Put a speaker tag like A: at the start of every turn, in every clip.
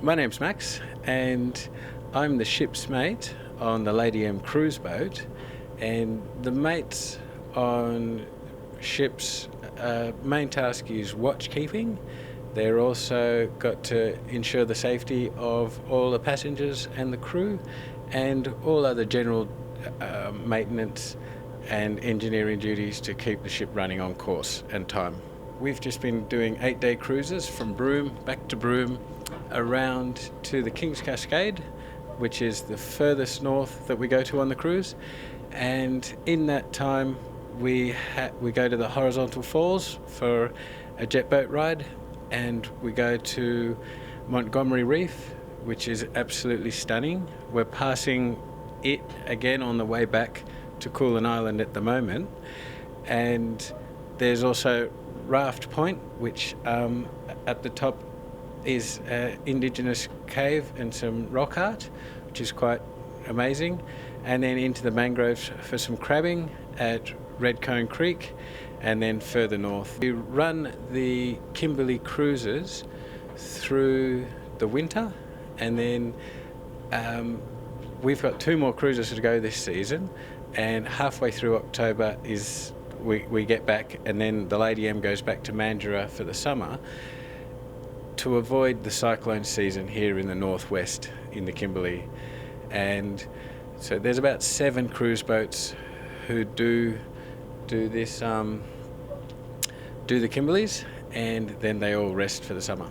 A: My name's Max, and I'm the ship's mate on the Lady M cruise boat. And the mates on ships' main task is watch keeping. They're also got to ensure the safety of all the passengers and the crew, and all other general maintenance and engineering duties to keep the ship running on course and time. We've just been doing 8-day cruises from Broome back to Broome, around to the King's Cascade, which is the furthest north that we go to on the cruise. And in that time we go to the horizontal falls for a jet boat ride, and we go to Montgomery Reef, which is absolutely stunning. We're passing it again on the way back to Coolin Island at the moment. And there's also Raft Point, which at the top is an indigenous cave and some rock art, which is quite amazing. And then into the mangroves for some crabbing at Red Cone Creek, and then further north. We run the Kimberley cruises through the winter, and then we've got 2 more cruises to go this season, and halfway through October is we get back, and then the Lady M goes back to Mandurah for the summer to avoid the cyclone season here in the northwest in the Kimberley. And so there's about 7 cruise boats who do this, do the Kimberleys, and then they all rest for the summer.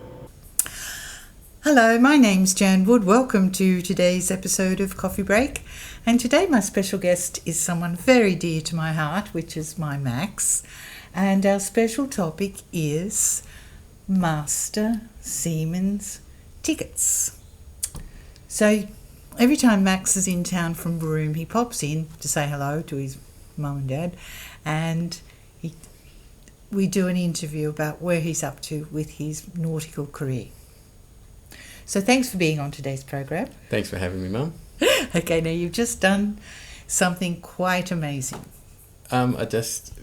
B: Hello, my name's Jan Wood. Welcome to today's episode of Coffee Break. And today my special guest is someone very dear to my heart, which is my Max. And our special topic is Master Seaman's tickets. So every time Max is in town from Broome, he pops in to say hello to his mum and dad, and we do an interview about where he's up to with his nautical career. So thanks for being on today's program.
A: Thanks for having me, Mum.
B: Okay, now you've just done something quite amazing.
C: I just,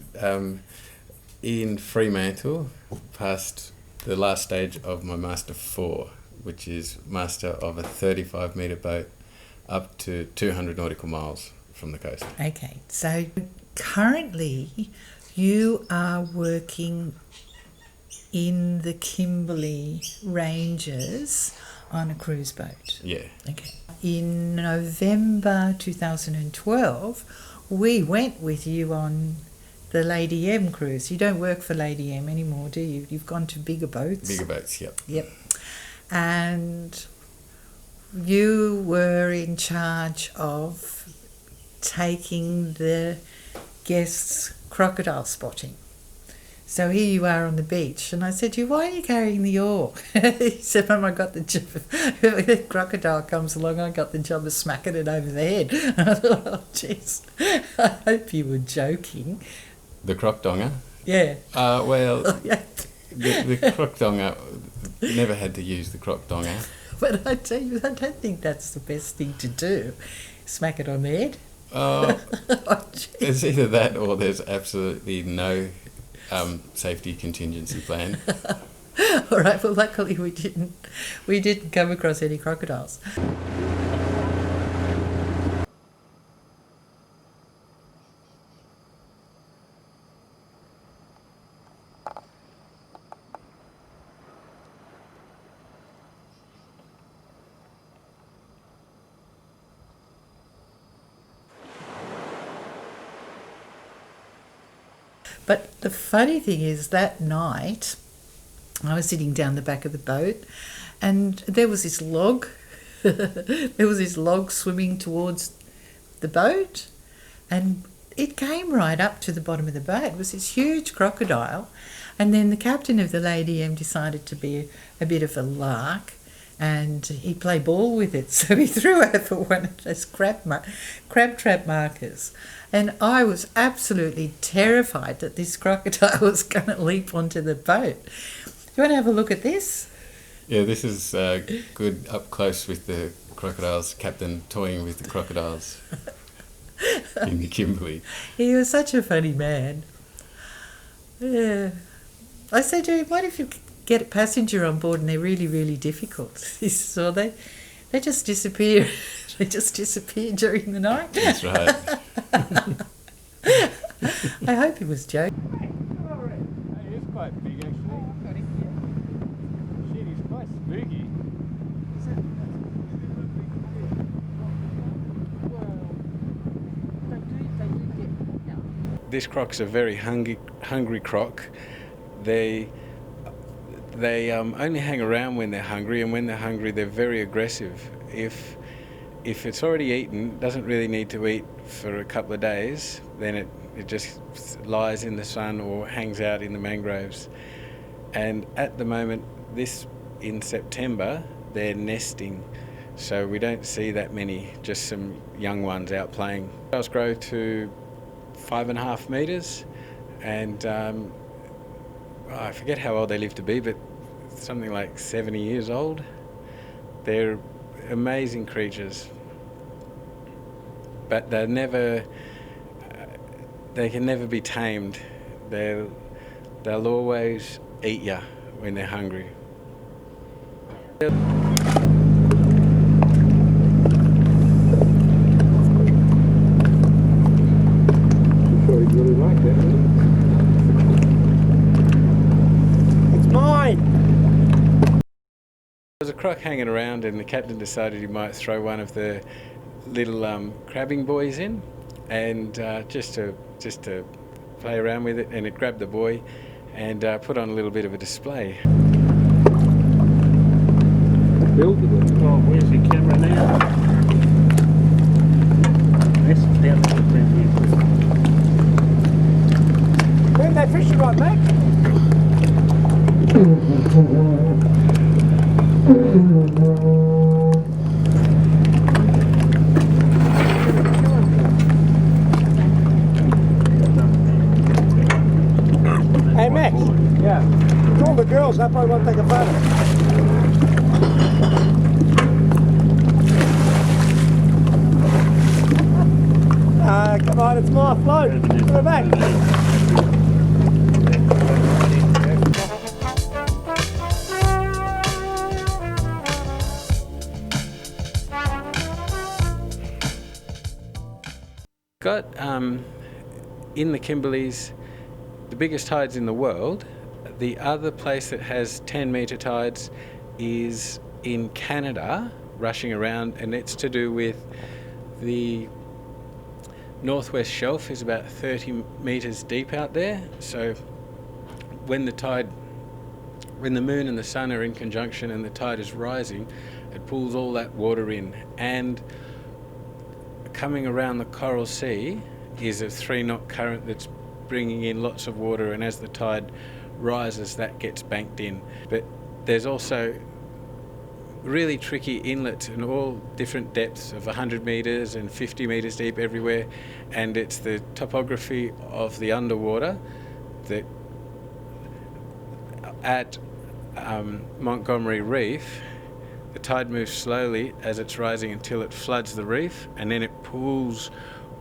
C: in Fremantle, passed the last stage of my Master 4, which is master of a 35 metre boat up to 200 nautical miles from the coast.
B: Okay, so currently you are working in the Kimberley Ranges on a cruise boat.
C: Yeah.
B: Okay. In November 2012, we went with you on the Lady M cruise. You don't work for Lady M anymore, do you? You've gone to bigger boats.
C: Bigger boats, yep.
B: Yep. And you were in charge of taking the guests crocodile spotting. So here you are on the beach, and I said to you, why are you carrying the oar? He said, Mum, I got the job. If the crocodile comes along, I got the job of smacking it over the head. And I thought, oh, jeez, I hope you were joking.
C: The crocdonger?
B: Yeah.
C: Well,
B: Yeah.
C: the crocdonger, never had to use the crocdonger.
B: But I tell you, I don't think that's the best thing to do. Smack it on the head.
C: Oh,
B: Oh,
C: it's either that or there's absolutely no safety contingency plan.
B: all right, well, luckily we didn't come across any crocodiles. But the funny thing is, that night I was sitting down the back of the boat, and there was this log. There was this log swimming towards the boat, and it came right up to the bottom of the boat. It was this huge crocodile, and then the captain of the Lady M decided to be a bit of a lark, and he played ball with it. So he threw over one of those crab trap markers. And I was absolutely terrified that this crocodile was going to leap onto the boat. Do you want to have a look at this?
C: Yeah, this is good up close with the crocodiles, captain toying with the crocodiles in the Kimberley.
B: He was such a funny man. Yeah. I said to him, what if you get a passenger on board and they're really, really difficult. So they just disappear. They just disappear during the night.
C: That's right.
B: I hope he was joking.
A: It is quite big actually. Shit, he's quite spooky. This croc's a very hungry croc. They only hang around when they're hungry, and when they're hungry, they're very aggressive. If it's already eaten, doesn't really need to eat for a couple of days, then it just lies in the sun or hangs out in the mangroves. And at the moment, in September, they're nesting, so we don't see that many, just some young ones out playing. Crocodiles grow to 5.5 metres, and I forget how old they live to be, but something like 70 years old. They're amazing creatures, but they can never be tamed. They'll always eat you when they're hungry. There was a croc hanging around, and the captain decided he might throw one of the little crabbing buoys in, and just to play around with it, and it grabbed the buoy and put on a little bit of a display.
D: Oh, where's the camera now? That's down there. Where's that fishing rod, mate? Hey Max. Yeah. Call the girls, I probably want to take a photo. Come on, it's my float. Put it back.
A: Got in the Kimberleys, the biggest tides in the world. The other place that has 10-metre tides is in Canada, rushing around, and it's to do with the northwest shelf is about 30 metres deep out there. So when the moon and the sun are in conjunction and the tide is rising, it pulls all that water in. And coming around the Coral Sea is a 3-knot current that's bringing in lots of water, and as the tide rises, that gets banked in. But there's also really tricky inlets in all different depths of 100 metres and 50 metres deep everywhere, and it's the topography of the underwater that at Montgomery Reef, the tide moves slowly as it's rising until it floods the reef, and then it pulls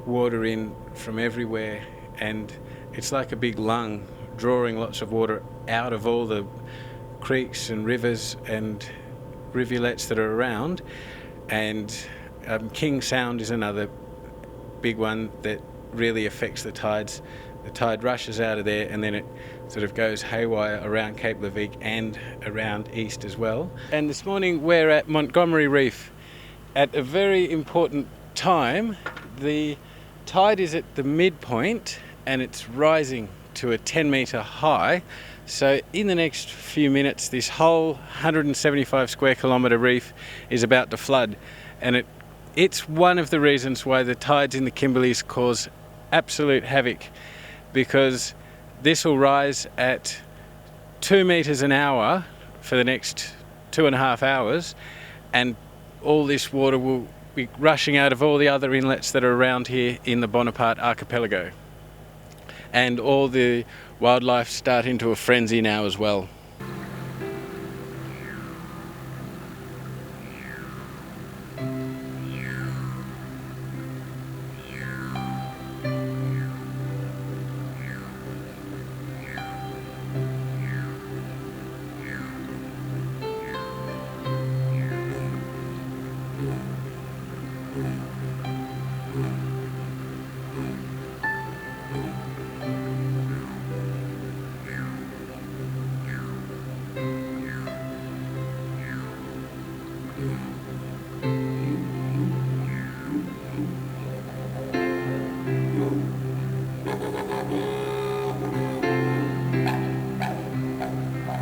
A: water in from everywhere, and it's like a big lung drawing lots of water out of all the creeks and rivers and rivulets that are around. And King Sound is another big one that really affects the tides. The tide rushes out of there, and then it sort of goes haywire around Cape Leveque and around east as well. And this morning we're at Montgomery Reef at a very important time. The tide is at the midpoint and it's rising to a 10-metre high. So in the next few minutes, this whole 175 square kilometre reef is about to flood, and it's one of the reasons why the tides in the Kimberleys cause absolute havoc, because this will rise at 2 metres an hour for the next 2.5 hours, and all this water will be rushing out of all the other inlets that are around here in the Bonaparte archipelago. And all the wildlife start into a frenzy now as well.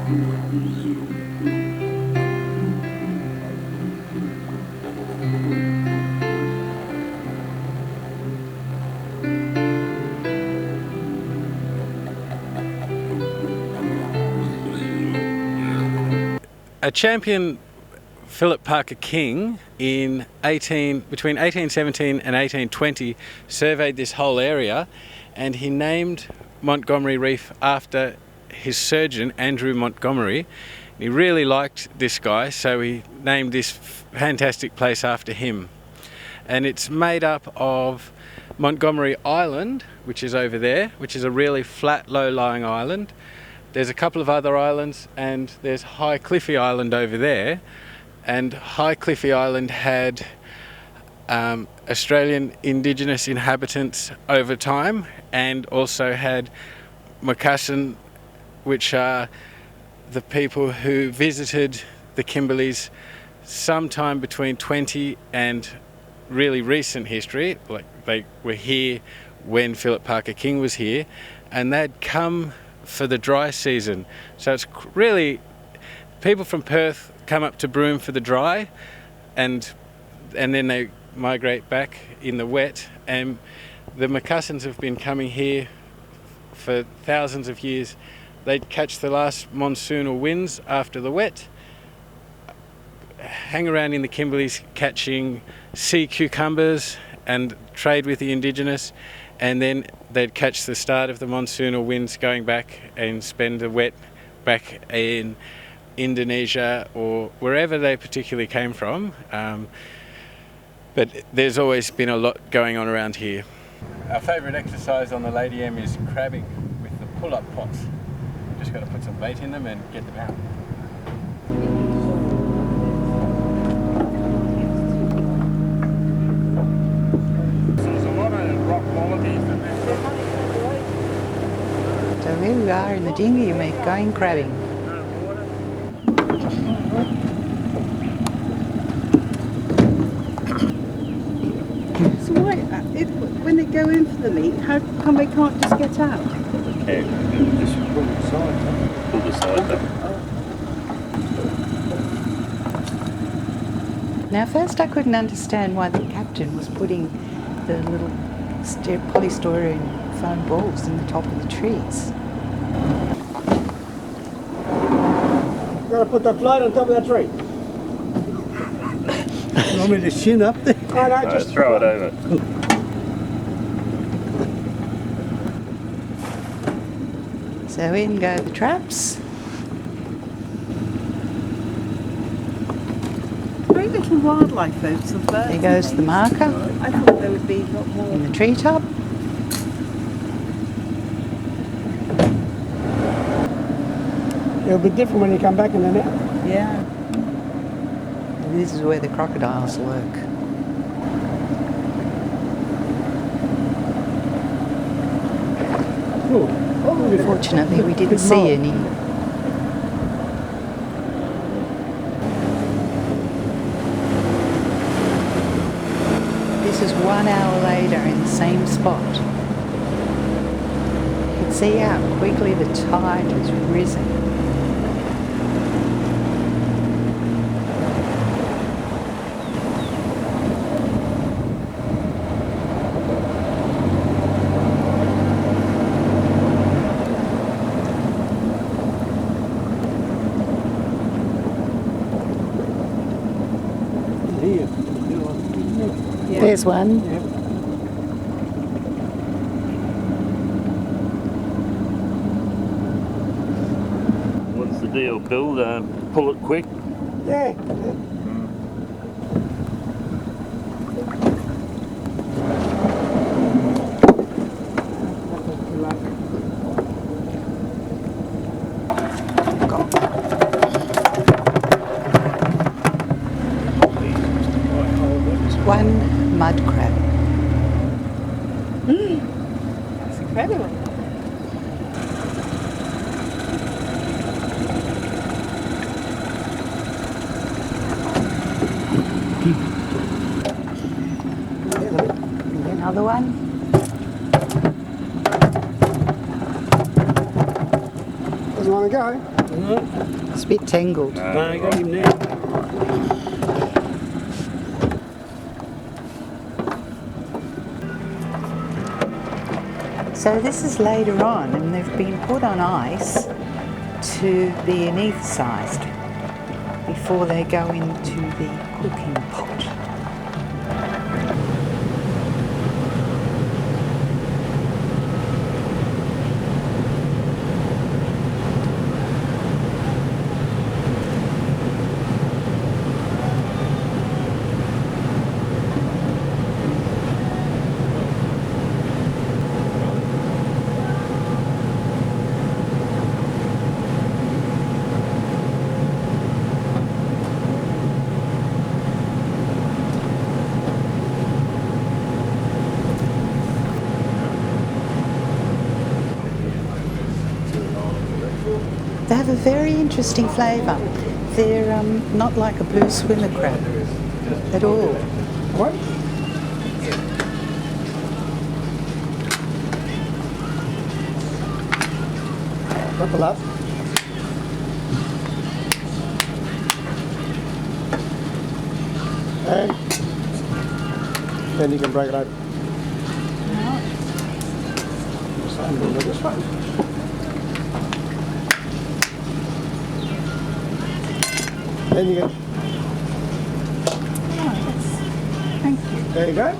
A: A champion, Philip Parker King, between 1817 and 1820 surveyed this whole area, and he named Montgomery Reef after his surgeon, Andrew Montgomery. He really liked this guy, so he named this fantastic place after him. And it's made up of Montgomery Island, which is over there, which is a really flat, low-lying island. There's a couple of other islands, and there's High Cliffy Island over there. And High Cliffy Island had Australian Indigenous inhabitants over time, and also had Moccasin, which are the people who visited the Kimberleys sometime between 20 and really recent history. Like, they were here when Philip Parker King was here, and they'd come for the dry season. So it's really, people from Perth come up to Broome for the dry, and then they migrate back in the wet. And the Moccasins have been coming here for thousands of years. They'd catch the last monsoonal winds after the wet, hang around in the Kimberleys catching sea cucumbers and trade with the Indigenous, and then they'd catch the start of the monsoonal winds going back and spend the wet back in Indonesia or wherever they particularly came from. But there's always been a lot going on around here. Our favourite exercise on the Lady M is crabbing with the pull-up pots. Just got to put some bait in them and get them out.
B: So here we are in the dinghy, mate, going crabbing.
E: So why, when they go in for the meat, how come they can't just get out?
F: Okay, just pull the side. Pull the side back.
B: Now first I couldn't understand why the captain was putting the little polystyrene foam balls in the top of the trees.
D: You gotta put the float on top of that tree. You want me to shin up there? Oh, no,
F: Just throw it over.
B: So in go the traps.
E: Very little wildlife though, some birds.
B: There goes the marker
E: I thought there would be a lot more.
B: in the treetop.
D: It'll be different when you come back in the net.
E: Yeah.
B: This is where the crocodiles lurk. Fortunately, we didn't see any. This is 1 hour later in the same spot. You can see how quickly the tide has risen. There's one.
F: What's the deal, Bill? Pull it quick.
D: Yeah.
B: One mud crab.
E: That's incredible.
B: Another one.
D: Doesn't want to go.
B: It's a bit tangled.
F: No, you got him now.
B: So this is later on, and they've been put on ice to be anaesthetised before they go into the cooking pot. They have a very interesting flavour. They're not like a blue swimmer crab at all.
D: What? Buckle up. And then you can break it open. Same with this one. Then you go.
B: Thank you.
D: There you go.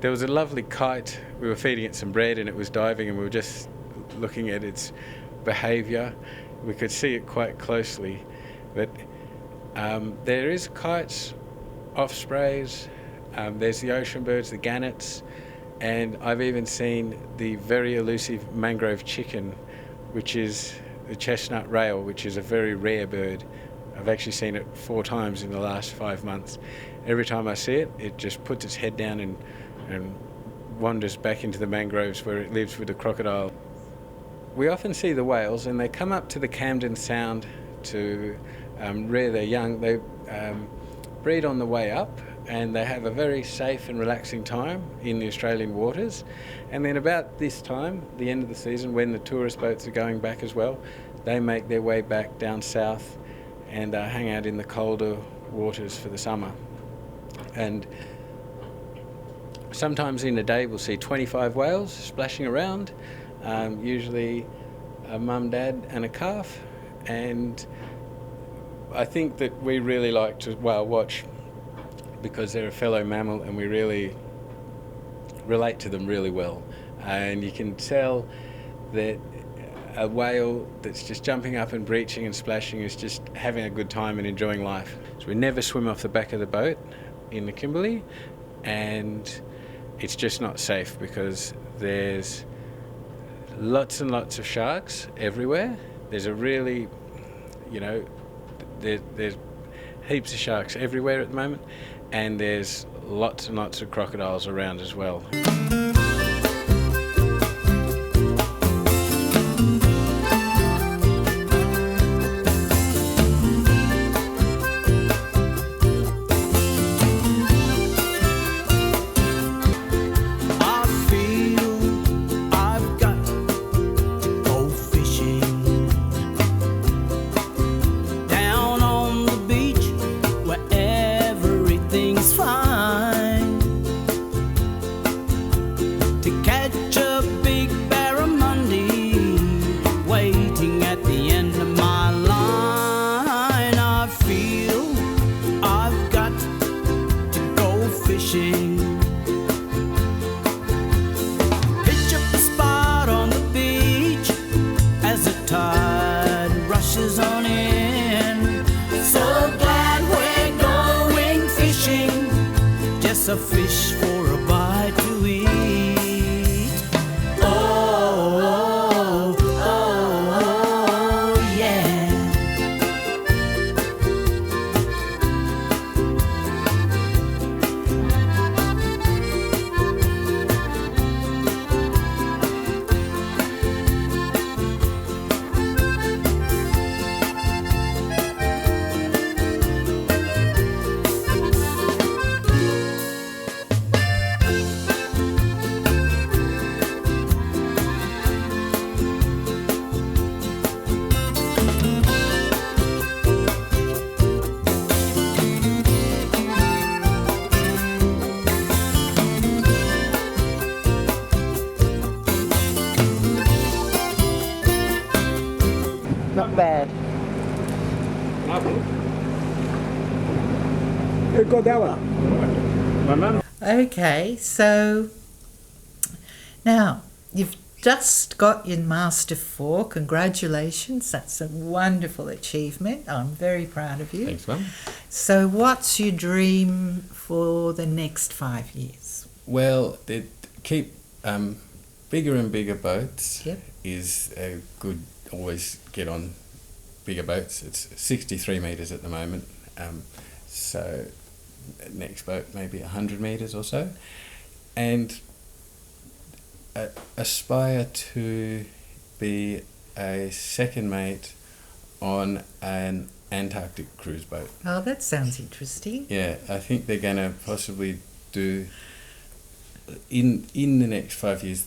A: There was a lovely kite. We were feeding it some bread and it was diving, and we were just looking at its behaviour. We could see it quite closely, but there is kites, ospreys, there's the ocean birds, the gannets, and I've even seen the very elusive mangrove chicken, which is the chestnut rail, which is a very rare bird. I've actually seen it 4 times in the last 5 months. Every time I see it, it just puts its head down and wanders back into the mangroves where it lives with the crocodile. We often see the whales, and they come up to the Camden Sound to rear their young. They breed on the way up, and they have a very safe and relaxing time in the Australian waters. And then about this time, the end of the season, when the tourist boats are going back as well, they make their way back down south and hang out in the colder waters for the summer. And sometimes in a day we'll see 25 whales splashing around, usually a mum, dad and a calf. And I think that we really like to whale watch because they're a fellow mammal and we really relate to them really well. And you can tell that a whale that's just jumping up and breaching and splashing is just having a good time and enjoying life. So we never swim off the back of the boat in the Kimberley, and it's just not safe because there's lots and lots of sharks everywhere. There's a really, there's heaps of sharks everywhere at the moment, and there's lots and lots of crocodiles around as well.
G: A fish for a bite to eat. Oh, oh, oh, yeah.
D: Who got that one?
F: My mum.
B: Okay, so now you've just got your Master 4. Congratulations, that's a wonderful achievement. I'm very proud of you.
C: Thanks, Mum.
B: So what's your dream for the next 5 years?
C: Well, they keep bigger and bigger boats.
B: Yep.
C: Is a good. Always get on bigger boats. It's 63 metres at the moment. So next boat maybe 100 metres or so, and aspire to be a second mate on an Antarctic cruise boat.
B: Oh, that sounds interesting.
C: Yeah, I think they're going to possibly do in the next 5 years.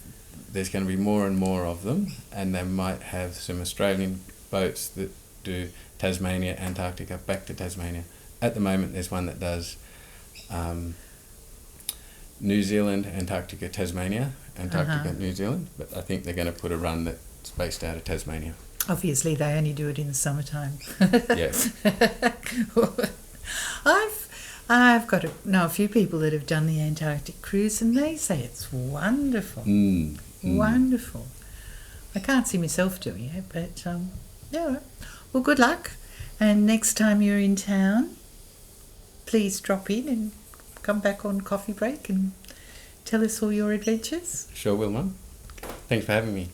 C: There's going to be more and more of them, and they might have some Australian boats that do Tasmania, Antarctica, back to Tasmania. At the moment, there's one that does New Zealand, Antarctica, Tasmania, Antarctica, New Zealand, but I think they're going to put a run that's based out of Tasmania.
B: Obviously, they only do it in the summertime.
C: Yes.
B: I've got to know a few people that have done the Antarctic cruise, and they say it's wonderful. Wonderful. I can't see myself doing it, but yeah. Well, good luck. And next time you're in town, please drop in and come back on coffee break and tell us all your adventures.
C: Sure will, Mum. Thanks for having me.